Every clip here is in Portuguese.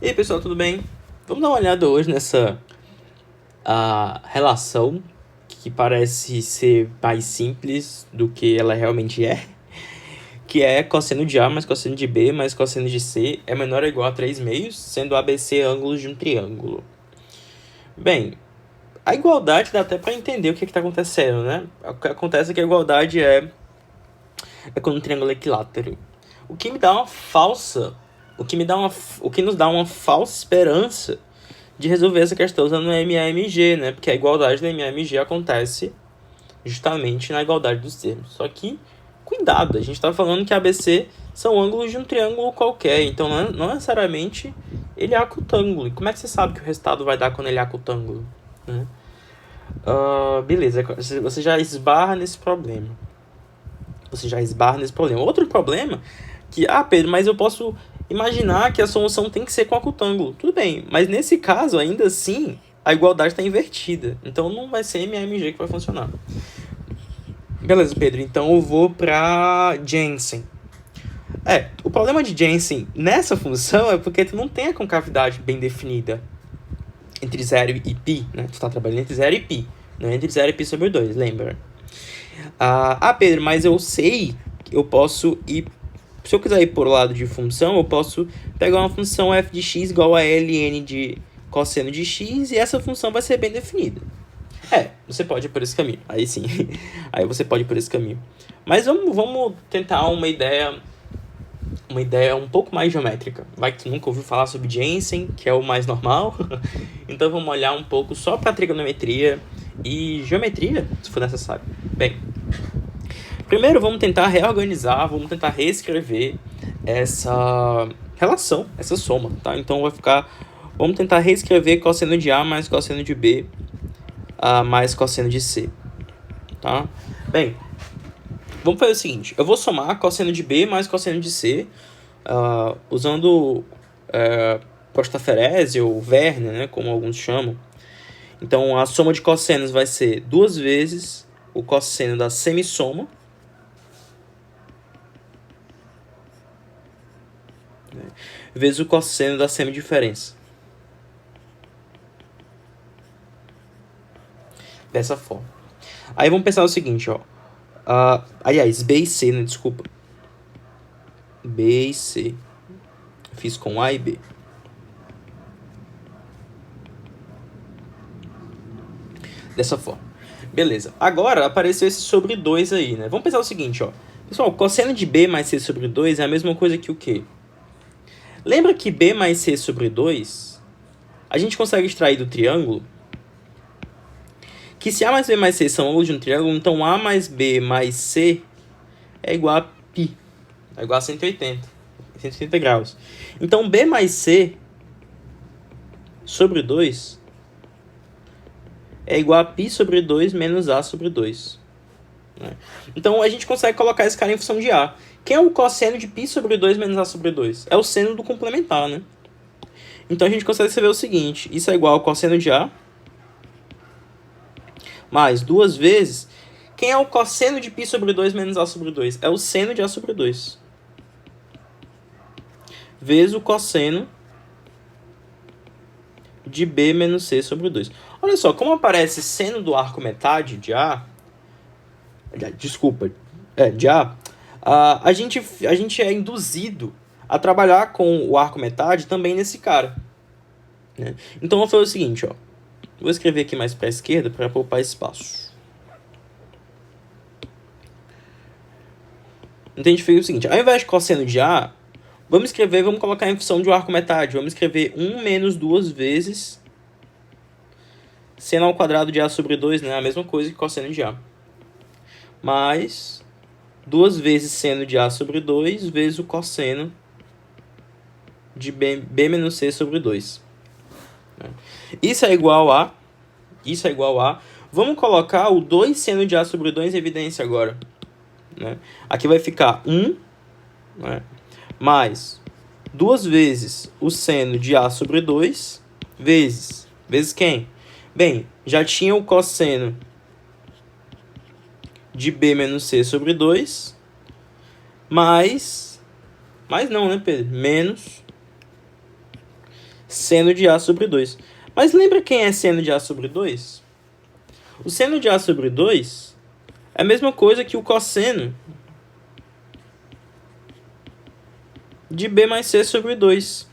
E aí, pessoal, tudo bem? Vamos dar uma olhada hoje nessa relação que parece ser mais simples do que ela realmente é, que é cosseno de A mais cosseno de B mais cosseno de C é menor ou igual a 3 meios, sendo ABC ângulos de um triângulo. Bem, a igualdade dá até para entender o que está acontecendo, né? O que acontece é que a igualdade é quando um triângulo é equilátero. O que me dá uma falsa, o que nos dá uma falsa esperança de resolver essa questão usando o MAMG, né? Porque a igualdade do MAMG acontece justamente na igualdade dos termos. Só que, cuidado, a gente está falando que ABC são ângulos de um triângulo qualquer, então não necessariamente ele é acutângulo. E como é que você sabe que o resultado vai dar quando ele é acutângulo? Né? Beleza, você já esbarra nesse problema. Outro problema que, Pedro, mas eu posso imaginar que a solução tem que ser com acutângulo. Tudo bem, mas nesse caso, ainda assim, a igualdade está invertida. Então não vai ser MAMG que vai funcionar. Beleza, Pedro, então eu vou para Jensen. O problema de Jensen nessa função é porque tu não tem a concavidade bem definida entre 0 e π, né? Tu tá trabalhando entre 0 e π, não entre 0 e π sobre 2, lembra? Pedro, mas eu sei que eu posso ir... Se eu quiser ir por lado de função, eu posso pegar uma função f de x igual a ln de cosseno de x e essa função vai ser bem definida. Você pode ir por esse caminho. Aí sim. Aí você pode ir por esse caminho. Mas vamos tentar uma ideia um pouco mais geométrica. Vai que tu nunca ouviu falar sobre Jensen, que é o mais normal. Então vamos olhar um pouco só para trigonometria e geometria, se for necessário. Bem, primeiro vamos tentar reorganizar, vamos tentar reescrever essa relação, essa soma, tá? Então vai ficar... Vamos tentar reescrever cosseno de A mais cosseno de B mais cosseno de C, tá? Bem, vamos fazer o seguinte. Eu vou somar cosseno de B mais cosseno de C usando Prostaferese ou Verne, né, como alguns chamam. Então, a soma de cossenos vai ser 2 vezes o cosseno da semissoma, né, vezes o cosseno da semidiferença. Dessa forma. Aí vamos pensar o seguinte, ó. Aliás, B e C, né? Desculpa. B e C. Fiz com A e B. Dessa forma. Beleza. Agora apareceu esse sobre 2 aí, né? Vamos pensar o seguinte, ó. Pessoal, cosseno de B mais C sobre 2 é a mesma coisa que o quê? Lembra que B mais C sobre 2 a gente consegue extrair do triângulo que se A mais B mais C são ângulos de um triângulo, então A mais B mais C é igual a π. É igual a 180 graus. Então B mais C sobre 2 é igual a π sobre 2 menos A sobre 2. Né? Então a gente consegue colocar esse cara em função de A. Quem é o cosseno de π sobre 2 menos A sobre 2? É o seno do complementar, né? Então a gente consegue escrever o seguinte. Isso é igual ao cosseno de A mais 2 vezes... Quem é o cosseno de π sobre 2 menos A sobre 2? É o seno de A sobre 2. Vezes o cosseno de B menos C sobre 2. Olha só, como aparece seno do arco metade de A... de A... a gente é induzido a trabalhar com o arco metade também nesse cara. Né? Então, eu vou fazer o seguinte, ó. Vou escrever aqui mais para a esquerda para poupar espaço. Então, a gente fez o seguinte. Ao invés de cosseno de A, vamos colocar em função de um arco metade. Vamos escrever 1 menos 2 vezes seno ao quadrado de A sobre 2, né? A mesma coisa que cosseno de A. Mais 2 vezes seno de A sobre 2 vezes o cosseno de B menos C sobre 2. Isso é igual a... Vamos colocar o 2 seno de A sobre 2 em evidência agora. Né? Aqui vai ficar 1, né? Mais 2 vezes o seno de A sobre 2 vezes quem? Bem, já tinha o cosseno de B menos C sobre 2 mais não, né, Pedro? Menos seno de A sobre 2. Mas lembra quem é seno de A sobre 2? O seno de A sobre 2 é a mesma coisa que o cosseno de B mais C sobre 2.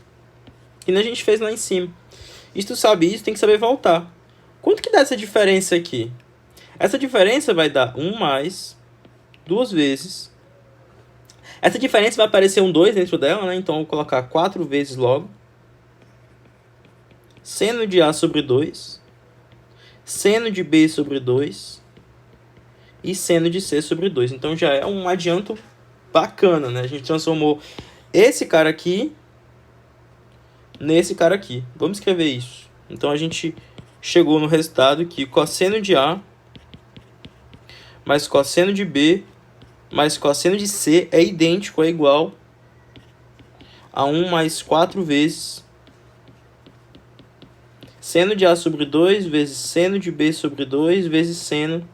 Que nem a gente fez lá em cima. E se tu sabe isso, tem que saber voltar. Quanto que dá essa diferença aqui? Essa diferença vai dar 1 mais 2 vezes. Essa diferença vai aparecer um 2 dentro dela, né? Então eu vou colocar 4 vezes logo. Seno de A sobre 2. Seno de B sobre 2. E seno de C sobre 2. Então já é um adianto bacana, né? A gente transformou esse cara aqui nesse cara aqui. Vamos escrever isso. Então a gente chegou no resultado que cosseno de A mais cosseno de B mais cosseno de C é idêntico, é igual a 1 mais 4 vezes seno de A sobre 2 vezes seno de B sobre 2 vezes seno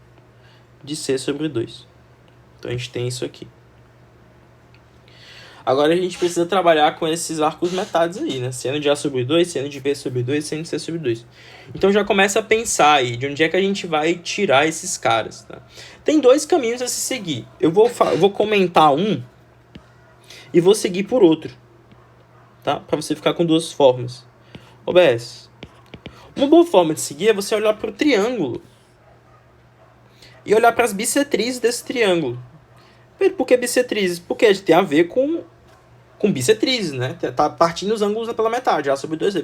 de C sobre 2. Então a gente tem isso aqui. Agora a gente precisa trabalhar com esses arcos metades aí, né? Seno de A sobre 2, seno de B sobre 2, seno de C sobre 2. Então já começa a pensar aí de onde é que a gente vai tirar esses caras, tá? Tem dois caminhos a se seguir. Eu vou comentar um e vou seguir por outro, tá? Para você ficar com duas formas. OBS. Uma boa forma de seguir é você olhar para o triângulo e olhar para as bissetrizes desse triângulo. Por que bissetrizes? Porque tem a ver com bissetrizes, né? Tá partindo os ângulos pela metade. A sobre 2,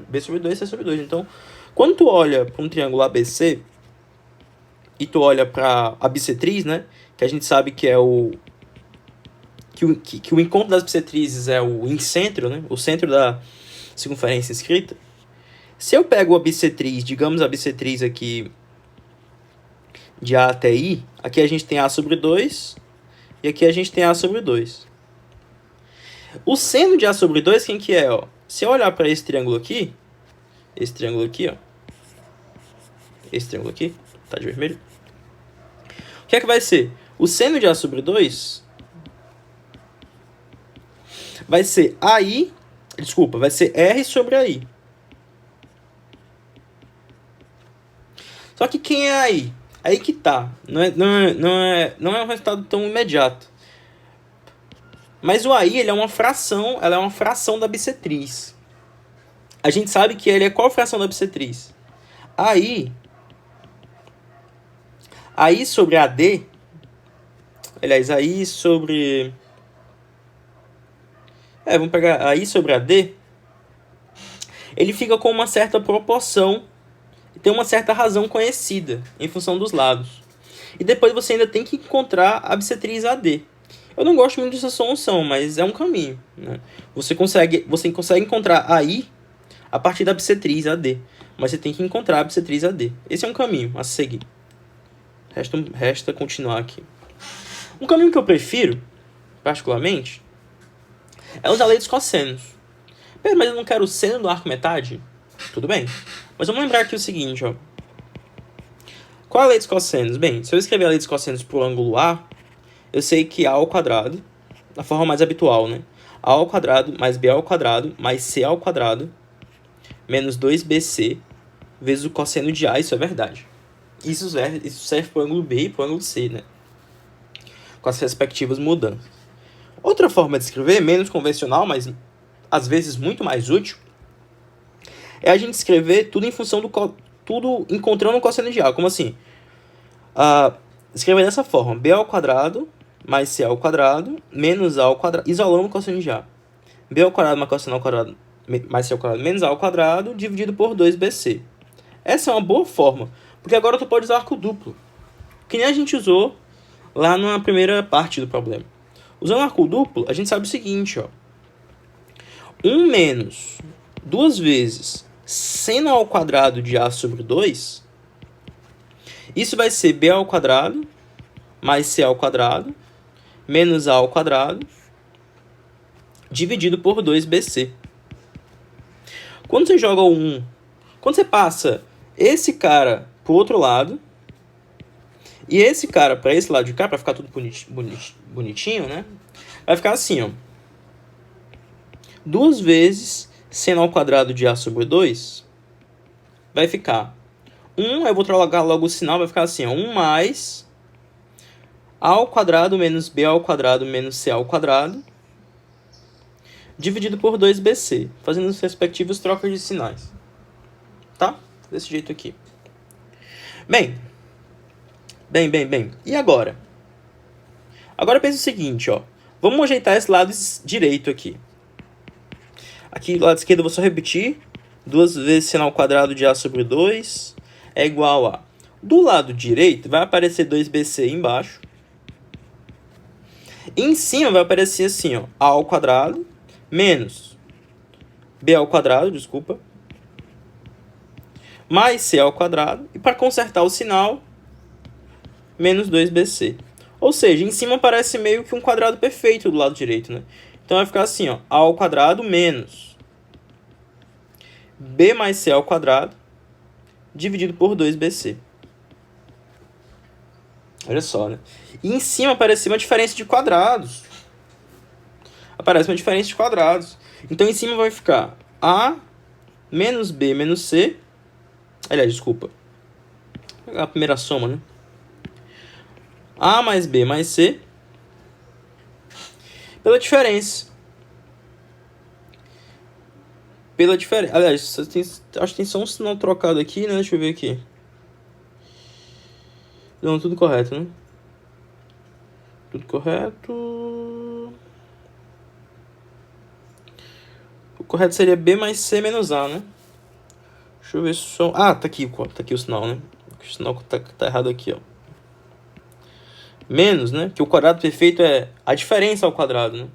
B sobre 2, C sobre 2. Então, quando tu olha para um triângulo ABC e tu olha para a bissetriz, né? Que a gente sabe que é que o encontro das bissetrizes é o incentro, né? O centro da circunferência inscrita. Se eu pego a bissetriz, digamos a bissetriz aqui de A até I, aqui a gente tem A sobre 2 e aqui a gente tem A sobre 2. O seno de A sobre 2, quem que é? Ó? Se eu olhar para esse triângulo aqui, ó, esse triângulo aqui, tá de vermelho. O que é que vai ser? O seno de A sobre 2 vai ser vai ser R sobre AI. Só que quem é AI? Aí que tá. Não é um resultado tão imediato. Mas o AI, ela é uma fração da bissetriz. A gente sabe que ele é qual fração da bissetriz? AI sobre AD, aliás, AI sobre... vamos pegar AI sobre AD, ele fica com uma certa proporção, tem uma certa razão conhecida em função dos lados. E depois você ainda tem que encontrar a bissetriz AD. Eu não gosto muito dessa solução, mas é um caminho, né? Você consegue encontrar AI a partir da bissetriz AD, mas você tem que encontrar a bissetriz AD. Esse é um caminho a seguir. Resta continuar aqui. Um caminho que eu prefiro, particularmente, é usar a lei dos cossenos. Mas eu não quero o seno do arco metade? Tudo bem. Mas vamos lembrar aqui o seguinte, ó. Qual é a lei dos cossenos? Bem, se eu escrever a lei dos cossenos para o ângulo A, eu sei que A ao quadrado, da forma mais habitual, né? A ao quadrado mais B ao quadrado mais C ao quadrado menos 2BC vezes o cosseno de A, isso é verdade. Isso serve para o ângulo B e para o ângulo C, né? Com as respectivas mudanças. Outra forma de escrever, menos convencional, mas às vezes muito mais útil, é a gente escrever tudo em função tudo encontrando o cosseno de A. Como assim? Escrever dessa forma: B ao quadrado mais C ao quadrado menos A ao quadrado, isolando o cosseno de A. B ao quadrado mais cosseno ao quadrado mais C ao quadrado menos A ao quadrado dividido por 2BC. Essa é uma boa forma, porque agora tu pode usar arco duplo, que nem a gente usou lá na primeira parte do problema. Usando arco duplo, a gente sabe o seguinte, ó. 1 menos 2 vezes seno ao quadrado de A sobre 2, isso vai ser B ao quadrado mais C ao quadrado menos A ao quadrado dividido por 2BC. Quando você joga o 1, quando você passa esse cara pro outro lado e esse cara para esse lado de cá, para ficar tudo bonitinho, né? Vai ficar assim, ó. 2 vezes seno ao quadrado de A sobre 2 vai ficar 1, eu vou trocar logo o sinal, vai ficar assim, ó, 1 mais A ao quadrado menos B ao quadrado menos C ao quadrado, dividido por 2BC, fazendo as respectivas trocas de sinais. Tá? Desse jeito aqui. Bem. E agora? Agora pensa o seguinte, ó. Vamos ajeitar esse lado direito aqui. Aqui do lado esquerdo eu vou só repetir. 2 vezes seno ao quadrado de A sobre 2 é igual a... Do lado direito vai aparecer 2BC embaixo. E em cima vai aparecer assim, ó. A ao quadrado menos B ao quadrado, desculpa. Mais C ao quadrado. E para consertar o sinal, menos 2BC. Ou seja, em cima parece meio que um quadrado perfeito do lado direito, né? Então vai ficar assim, ó. A ao quadrado menos B mais C ao quadrado dividido por 2BC. Olha só, né? E em cima aparece uma diferença de quadrados. Então em cima vai ficar A menos B menos C. Aliás, desculpa. Vou pegar a primeira soma, né? A mais B mais C pela diferença. Aliás, acho que tem só um sinal trocado aqui, né? Deixa eu ver aqui. Não, tudo correto, né? Tudo correto. O correto seria B mais C menos A, né? Deixa eu ver se só... Ah, tá aqui o sinal, né? O sinal tá errado aqui, ó. Menos, né? Que o quadrado perfeito é a diferença ao quadrado, né?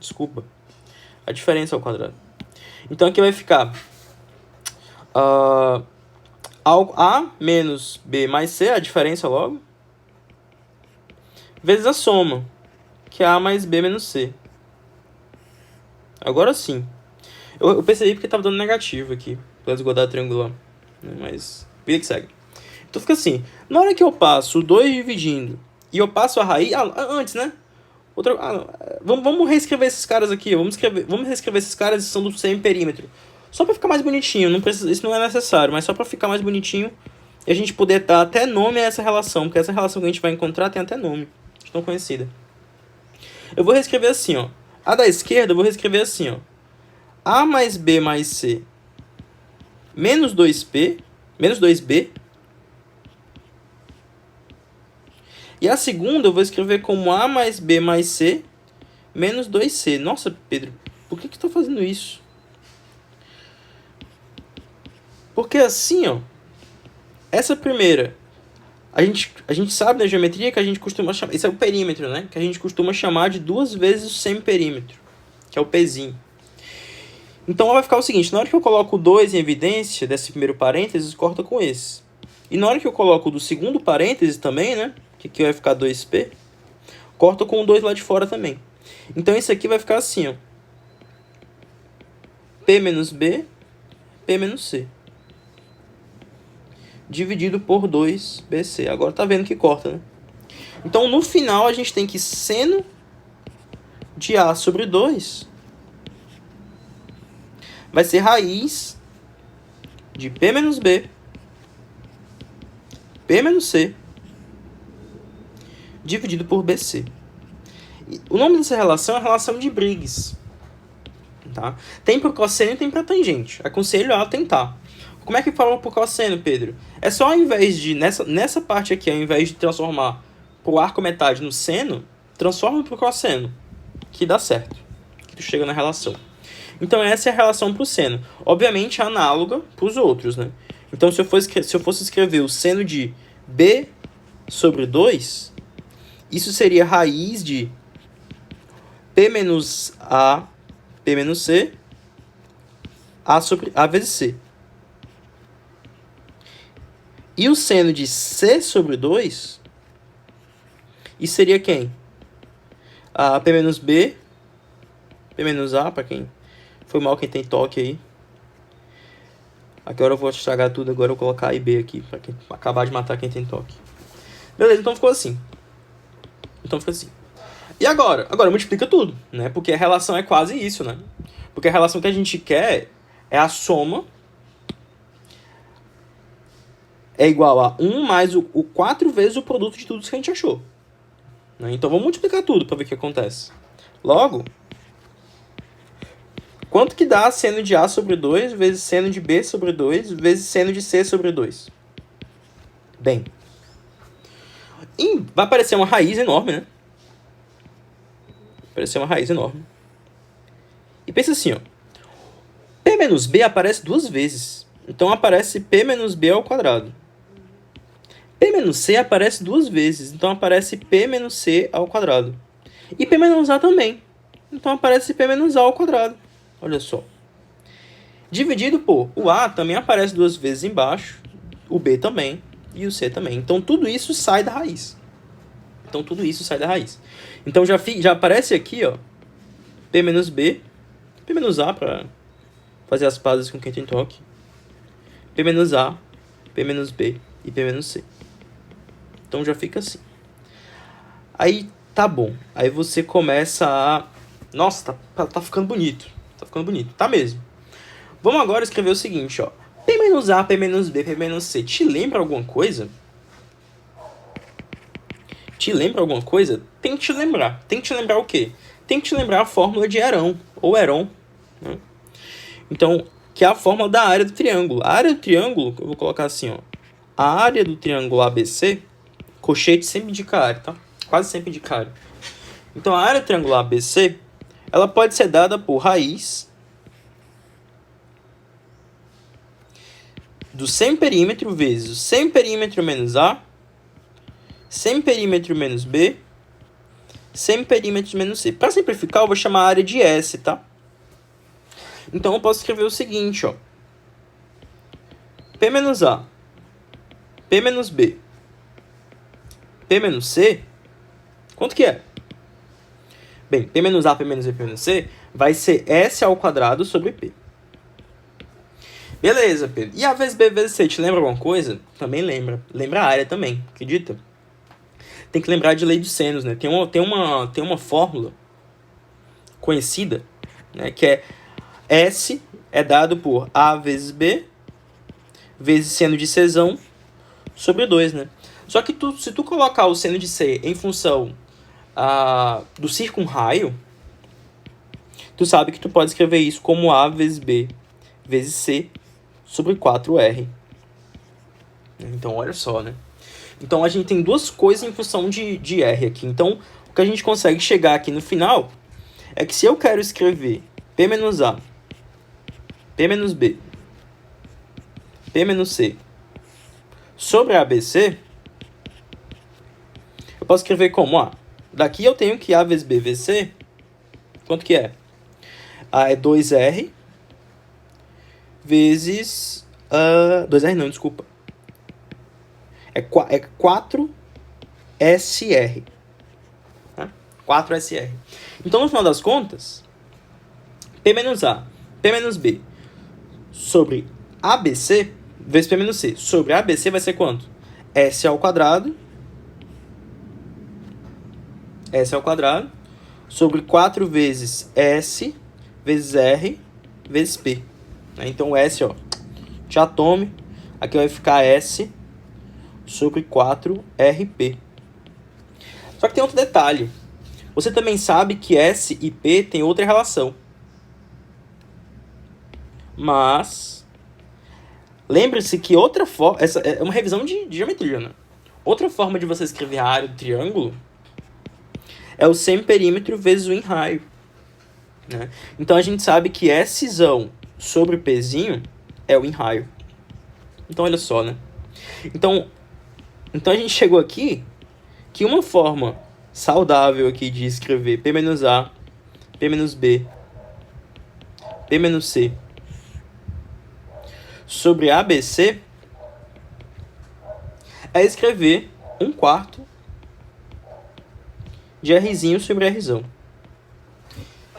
Desculpa. A diferença ao quadrado. Então aqui vai ficar A menos B mais C, a diferença logo, vezes a soma, que é A mais B menos C. Agora sim. Eu percebi porque estava dando negativo aqui, pela desigualdade triangular. Mas, vida que segue. Então fica assim, na hora que eu passo o 2 dividindo e eu passo a raiz... antes, né? Vamos reescrever esses caras aqui. Vamos reescrever esses caras que são do semi-perímetro. Só para ficar mais bonitinho. Isso não é necessário, mas só para ficar mais bonitinho e a gente poder dar até nome a essa relação. Porque essa relação que a gente vai encontrar tem até nome. Tão conhecida. Eu vou reescrever assim, ó. A da esquerda eu vou reescrever assim, ó. A mais B mais C menos 2B. E a segunda eu vou escrever como A mais B mais C menos 2C. Nossa, Pedro, por que tá fazendo isso? Porque assim, ó, essa primeira, a gente sabe na geometria que a gente costuma chamar... Esse é o perímetro, né? Que a gente costuma chamar de 2 vezes o semiperímetro, que é o Pzinho. Então vai ficar o seguinte, na hora que eu coloco o 2 em evidência desse primeiro parênteses, corta com esse. E na hora que eu coloco o do segundo parênteses também, né? Que aqui vai ficar 2P, corta com o 2 lá de fora também. Então esse aqui vai ficar assim, ó. P menos B, P menos C. Dividido por 2BC. Agora tá vendo que corta, né? Então no final a gente tem que seno de A sobre 2 vai ser raiz de P menos B, P menos C, dividido por BC. O nome dessa relação é a relação de Briggs. Tá? Tem para cosseno e tem para tangente. Aconselho a tentar. Como é que fala por cosseno, Pedro? É só ao invés de, nessa parte aqui, ao invés de transformar o arco metade no seno, transforma para o cosseno, que dá certo. Que tu chega na relação. Então essa é a relação para o seno. Obviamente análoga para os outros, né? Então se eu fosse escrever o seno de B sobre 2, isso seria raiz de P menos A, P menos C, A sobre A vezes C. E o seno de C sobre 2, isso seria quem? A P menos B, P menos A, para quem... Foi mal quem tem toque aí. Agora eu vou estragar tudo, agora eu vou colocar A e B aqui, para acabar de matar quem tem toque. Beleza, então ficou assim. E agora? Agora multiplica tudo, né? Porque a relação é quase isso, né? Porque a relação que a gente quer é a soma, é igual a 1 mais o 4 vezes o produto de tudo isso que a gente achou. Né? Então vamos multiplicar tudo para ver o que acontece. Logo, quanto que dá seno de A sobre 2 vezes seno de B sobre 2 vezes seno de C sobre 2? Bem, vai aparecer uma raiz enorme, né? Vai aparecer uma raiz enorme. E pensa assim, ó. P menos B aparece 2 vezes. Então aparece P menos B ao quadrado. P menos C aparece 2 vezes. Então aparece P menos C ao quadrado. E P menos A também. Então aparece P menos A ao quadrado. Olha só. Dividido por o A também aparece 2 vezes embaixo. O B também. E o C também. Então tudo isso sai da raiz. Então já aparece aqui, ó. P menos B. P menos A para fazer as pazes com quem tem toque. P menos A. P menos B. E P menos C. Então já fica assim. Aí tá bom. Aí você começa a... Nossa, tá ficando bonito. Tá mesmo. Vamos agora escrever o seguinte, ó. P menos A, P menos B, P menos C. Te lembra alguma coisa? Tem que te lembrar. Tem que te lembrar o quê? Tem que te lembrar a fórmula de Heron. Ou Heron. Né? Então, que é a fórmula da área do triângulo. A área do triângulo, eu vou colocar assim, ó. A área do triângulo ABC... Cochete sempre indica área, tá? Quase sempre indica área. Então, a área triangular ABC, ela pode ser dada por raiz do semiperímetro vezes o semiperímetro menos A, semiperímetro menos B, semiperímetro menos C. Para simplificar, eu vou chamar a área de S, tá? Então, eu posso escrever o seguinte, ó. P menos A, P menos B, P menos C, quanto que é? Bem, P menos A, P menos B, P menos C vai ser S ao quadrado sobre P. Beleza, Pedro. E A vezes B vezes C, te lembra alguma coisa? Também lembra. Lembra a área também, acredita? Tem que lembrar de lei dos senos, né? Tem uma fórmula conhecida, né? Que é S é dado por A vezes B vezes seno de Czão sobre 2, né? Só que se tu colocar o seno de C em função do circunraio, tu sabe que tu pode escrever isso como A vezes B vezes C sobre 4R. Então, olha só, né? Então, a gente tem duas coisas em função de R aqui. Então, o que a gente consegue chegar aqui no final é que se eu quero escrever P menos A, P menos B, P menos C sobre ABC, eu posso escrever como, daqui eu tenho que A vezes B vezes C, quanto que é? A é 2R vezes... 2R não, desculpa. É 4SR. Tá? 4SR. Então, no final das contas, P menos A, P menos B sobre ABC vezes P menos C sobre ABC vai ser quanto? S ao quadrado sobre 4 vezes S vezes R vezes P. Então, o S, ó, já tome. Aqui vai ficar S sobre 4RP. Só que tem outro detalhe. Você também sabe que S e P tem outra relação. Mas lembre-se que outra forma... Essa é uma revisão de geometria, né? Outra forma de você escrever a área do triângulo é o semiperímetro vezes o enraio. Né? Então, a gente sabe que Szão sobre Pzinho é o enraio. Então, olha só, né? Então, a gente chegou aqui que uma forma saudável aqui de escrever P menos A, P menos B, P menos C sobre ABC é escrever 1/4 de Rzinho sobre Rzão.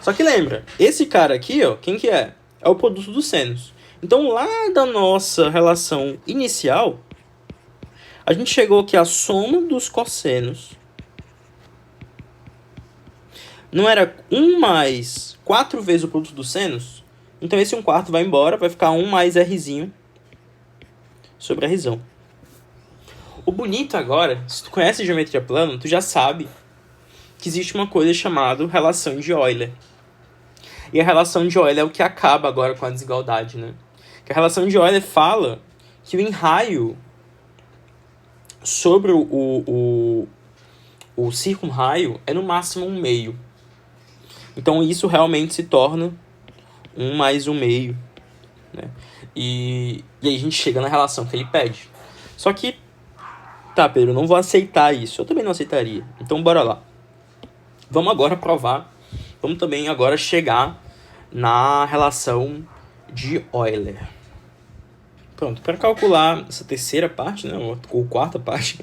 Só que lembra, esse cara aqui, ó, quem que é? É o produto dos senos. Então, lá da nossa relação inicial, a gente chegou que a soma dos cossenos não era 1 mais 4 vezes o produto dos senos? Então esse 1/4 vai embora, vai ficar 1 mais Rzinho sobre Rzão. O bonito agora, se tu conhece geometria plana, tu já sabe que existe uma coisa chamada relação de Euler. E a relação de Euler é o que acaba agora com a desigualdade, né? Que a relação de Euler fala que o enraio sobre o circunraio é no máximo 1/2. Então isso realmente se torna 1 mais 1/2, né? E aí a gente chega na relação que ele pede. Só que, tá, Pedro, eu não vou aceitar isso. Eu também não aceitaria. Então bora lá. Vamos agora provar. Vamos também agora chegar na relação de Euler. Pronto, para calcular essa terceira parte, né, ou quarta parte,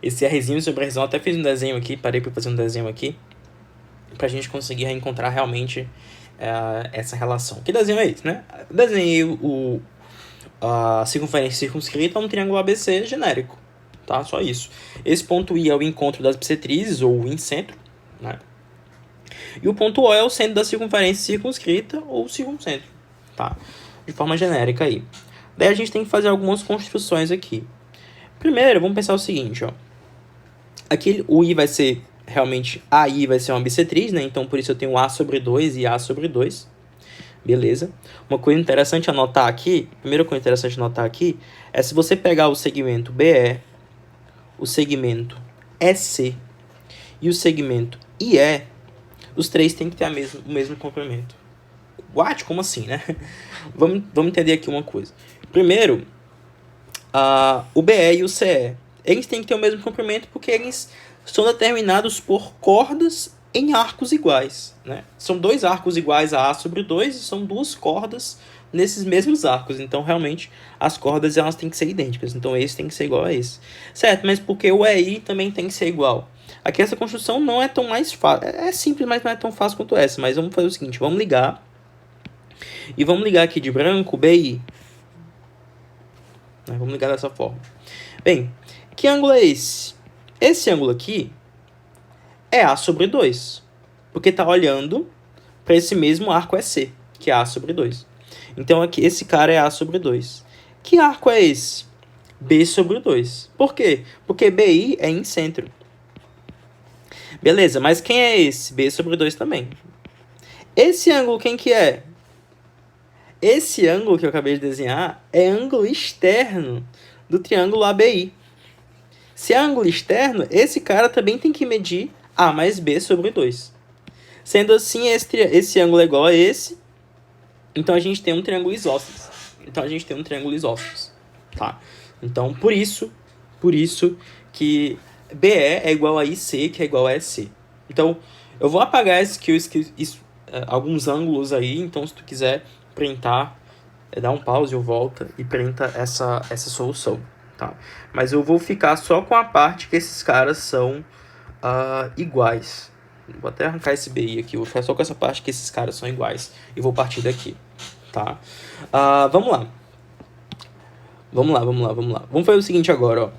esse Rzinho sobre Rzão, até fiz um desenho aqui, parei para fazer um desenho aqui, para a gente conseguir reencontrar realmente essa relação. Que desenho é esse, né? Eu desenhei a circunferência circunscrita a um triângulo ABC genérico, tá? Só isso. Esse ponto I é o encontro das bissetrizes, ou o incentro, né? E o ponto O é o centro da circunferência circunscrita, ou circuncentro, tá? De forma genérica aí. Daí a gente tem que fazer algumas construções aqui. Primeiro, vamos pensar o seguinte, ó. Aqui o I vai ser, realmente, AI vai ser uma bissetriz, né? Então, por isso eu tenho A sobre 2 e A sobre 2. Beleza? Uma coisa interessante anotar aqui, primeira coisa interessante anotar aqui, é se você pegar o segmento BE, o segmento EC e o segmento IE, os três têm que ter o mesmo comprimento. What? Como assim, né? Vamos entender aqui uma coisa. Primeiro, o BE e o CE, eles têm que ter o mesmo comprimento porque eles são determinados por cordas em arcos iguais, né? São dois arcos iguais a A sobre 2 e são duas cordas nesses mesmos arcos. Então, realmente, as cordas elas têm que ser idênticas. Então, esse tem que ser igual a esse. Certo, mas porque o EI também tem que ser igual. Aqui essa construção não é tão mais fácil. É simples, mas não é tão fácil quanto essa. Mas vamos fazer o seguinte, vamos ligar. E vamos ligar aqui de branco BI. Vamos ligar dessa forma. Bem, que ângulo é esse? Esse ângulo aqui é A sobre 2. Porque está olhando para esse mesmo arco EC, que é A sobre 2. Então, aqui, esse cara é A sobre 2. Que arco é esse? B sobre 2. Por quê? Porque BI é em centro. Beleza, mas quem é esse? B sobre 2 também. Esse ângulo, quem que é? Esse ângulo que eu acabei de desenhar é ângulo externo do triângulo ABI. Se é ângulo externo, esse cara também tem que medir A mais B sobre 2. Sendo assim, esse ângulo é igual a esse. Então, a gente tem um triângulo isósceles. Tá? Então, por isso que BE é igual a IC, que é igual a EC. Então, eu vou apagar alguns ângulos aí. Então, se tu quiser printar, dá um pause ou volta e printa essa solução. Tá? Mas eu vou ficar só com a parte que esses caras são iguais. Vou até arrancar esse BI aqui. Vou ficar só com essa parte que esses caras são iguais. E vou partir daqui. Tá? Vamos lá. Vamos fazer o seguinte agora, ó.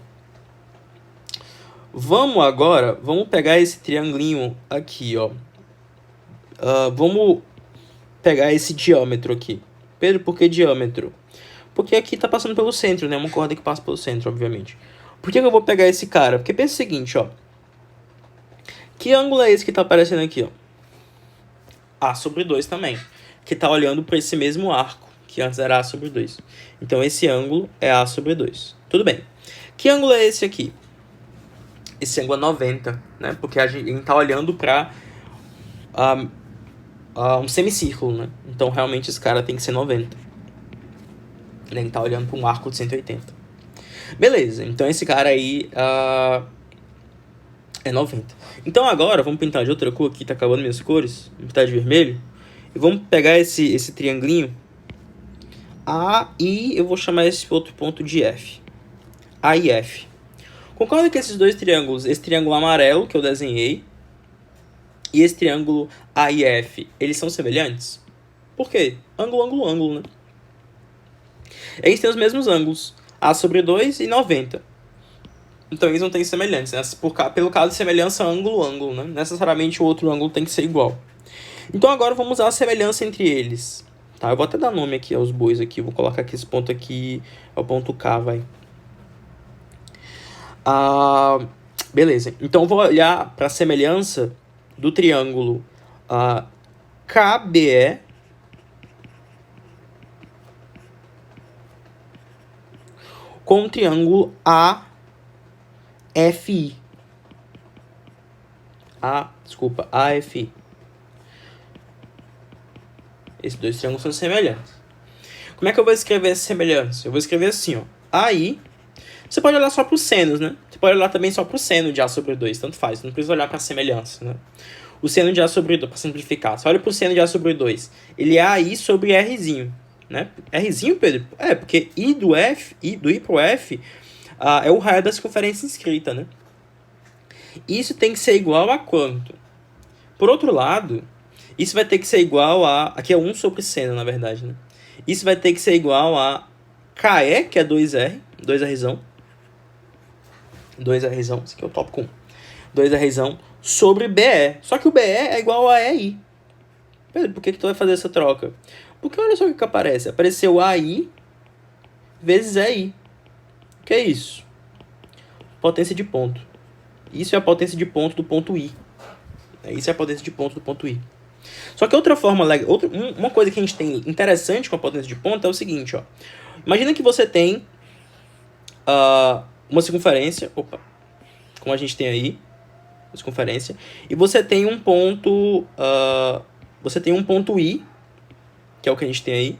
Vamos pegar esse triangulinho aqui, ó. Vamos pegar esse diâmetro aqui. Pedro, por que diâmetro? Porque aqui tá passando pelo centro, né? Uma corda que passa pelo centro, obviamente. Por que eu vou pegar esse cara? Porque pensa o seguinte, ó. Que ângulo é esse que tá aparecendo aqui, ó? A sobre 2 também. Que tá olhando para esse mesmo arco, que antes era A sobre 2. Então, esse ângulo é A sobre 2. Tudo bem. Que ângulo é esse aqui? Esse ângulo é 90, né? Porque a gente tá olhando para um semicírculo, né? Então, realmente, esse cara tem que ser 90. Ele tá olhando para um arco de 180. Beleza. Então, esse cara aí é 90. Então, agora, vamos pintar de outra cor aqui. Tá acabando minhas cores. Vamos pintar de vermelho. E vamos pegar esse triangulinho A e eu vou chamar esse outro ponto de F. A e F. Concorda que esses dois triângulos, esse triângulo amarelo que eu desenhei e esse triângulo A e F, eles são semelhantes? Por quê? Ângulo, né? Eles têm os mesmos ângulos, A sobre 2 e 90. Então eles não têm semelhantes, né? Pelo caso de semelhança ângulo, né? Necessariamente o outro ângulo tem que ser igual. Então agora vamos usar a semelhança entre eles, Tá, eu vou até dar nome aqui aos bois aqui. Vou colocar que esse ponto aqui é o ponto K, vai. Beleza. Então, eu vou olhar para a semelhança do triângulo KBE com o triângulo AFI. AFI. Esses dois triângulos são semelhantes. Como é que eu vou escrever essa semelhança? Eu vou escrever assim, ó. Aí, você pode olhar só para os senos, né? Você pode olhar também só para o seno de A sobre 2, tanto faz. Você não precisa olhar para a semelhança, né? O seno de A sobre 2, para simplificar. Você olha para o seno de A sobre 2. Ele é AI sobre Rzinho, né? Rzinho, Pedro? É, porque I do I pro F, é o raio da circunferência inscrita, né? Isso tem que ser igual a quanto? Por outro lado, isso vai ter que ser igual a... Aqui é 1 sobre seno, na verdade, né? Isso vai ter que ser igual a KE, que é 2R, 2Rzão. 2Rzão, esse aqui é o tópico 1. 2Rzão sobre BE. Só que o BE é igual a EI. Pedro, por que tu vai fazer essa troca? Porque olha só o que aparece. Apareceu AI vezes EI. O que é isso? Potência de ponto. Isso é a potência de ponto do ponto I. Isso é a potência de ponto do ponto I. Só que outra forma, uma coisa que a gente tem interessante com a potência de ponto é o seguinte, ó. Imagina que você tem uma circunferência, como a gente tem aí, uma circunferência, e você tem um ponto, I, que é o que a gente tem aí,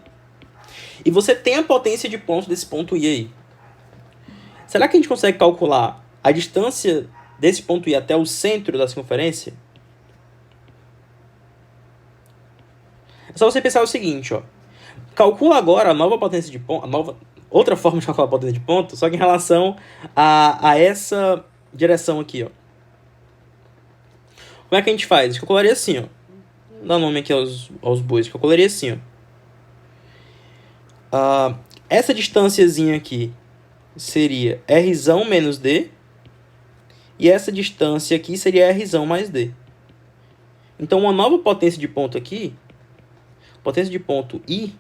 e você tem a potência de ponto desse ponto I aí. Será que a gente consegue calcular a distância desse ponto I até o centro da circunferência? É só você pensar o seguinte, ó. Calcula agora a nova potência de ponto, outra forma de calcular a potência de ponto, só que em relação a essa direção aqui, ó. Como é que a gente faz? Eu calcularia assim, ó. Vou dar nome aqui aos bois. Eu calcularia assim, ó. Essa distânciazinha aqui seria Rzão menos D. E essa distância aqui seria Rzão mais D. Então, uma nova potência de ponto aqui, potência de ponto I,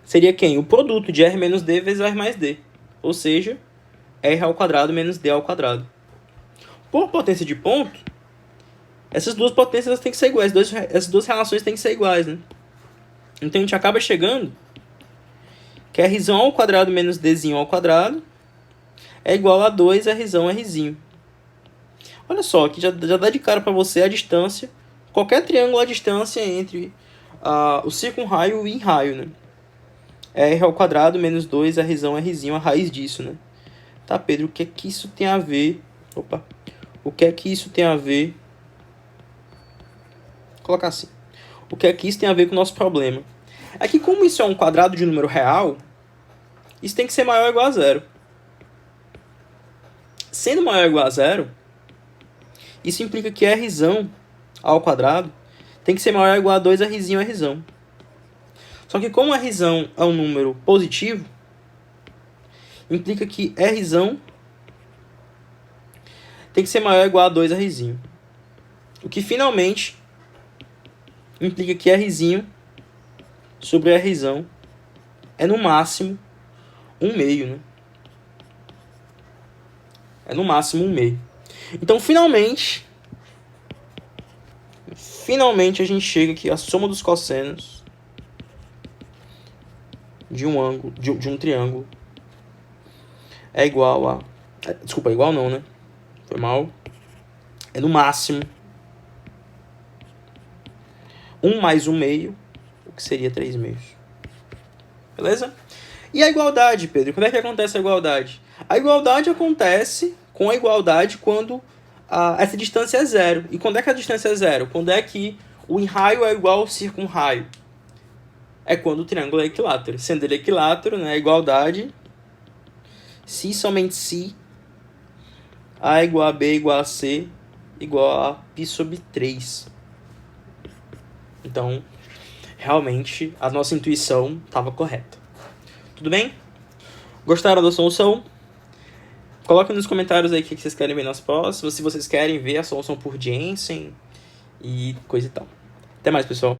seria quem? O produto de R menos D vezes R mais D. Ou seja, R ao quadrado menos D ao quadrado. Por potência de ponto, essas duas potências têm que ser iguais. Essas duas relações têm que ser iguais, né? Então, a gente acaba chegando que Rzão ao quadrado menos Dzinho ao quadrado é igual a 2 Rzão Rzinho. Olha só, aqui já dá de cara para você a distância. Qualquer triângulo, a distância entre o circunraio e o inraio, né? R ao quadrado menos 2 Rzão Rzinho, a raiz disso, né? Tá, Pedro, o que é que isso tem a ver? O que é que isso tem a ver? Vou colocar assim. O que é que isso tem a ver com o nosso problema? É que como isso é um quadrado de número real, isso tem que ser maior ou igual a zero. Sendo maior ou igual a zero, isso implica que Rzão ao quadrado tem que ser maior ou igual a 2 Rzinho Rzão. Só que como Rzão é um número positivo, implica que Rzão tem que ser maior ou igual a 2 Rzinho. O que finalmente implica que Rzinho sobre Rzão é no máximo 1/2, né? É no máximo 1/2. Então, finalmente a gente chega aqui a soma dos cossenos de um ângulo, de um triângulo é igual a... Desculpa, igual não, né? Foi mal. É no máximo 1 mais 1/2, o que seria 3/2. Beleza? E a igualdade, Pedro? Quando é que acontece a igualdade? A igualdade acontece com a igualdade quando essa distância é zero. E quando é que a distância é zero? Quando é que o inraio é igual ao circunraio? É quando o triângulo é equilátero. Sendo ele equilátero, né, a igualdade, se somente se A igual a B igual a C igual a π sobre 3. Então, realmente, a nossa intuição estava correta. Tudo bem? Gostaram da solução? Coloquem nos comentários aí o que vocês querem ver nas próximas, se vocês querem ver a solução por Jensen e coisa e tal. Até mais, pessoal.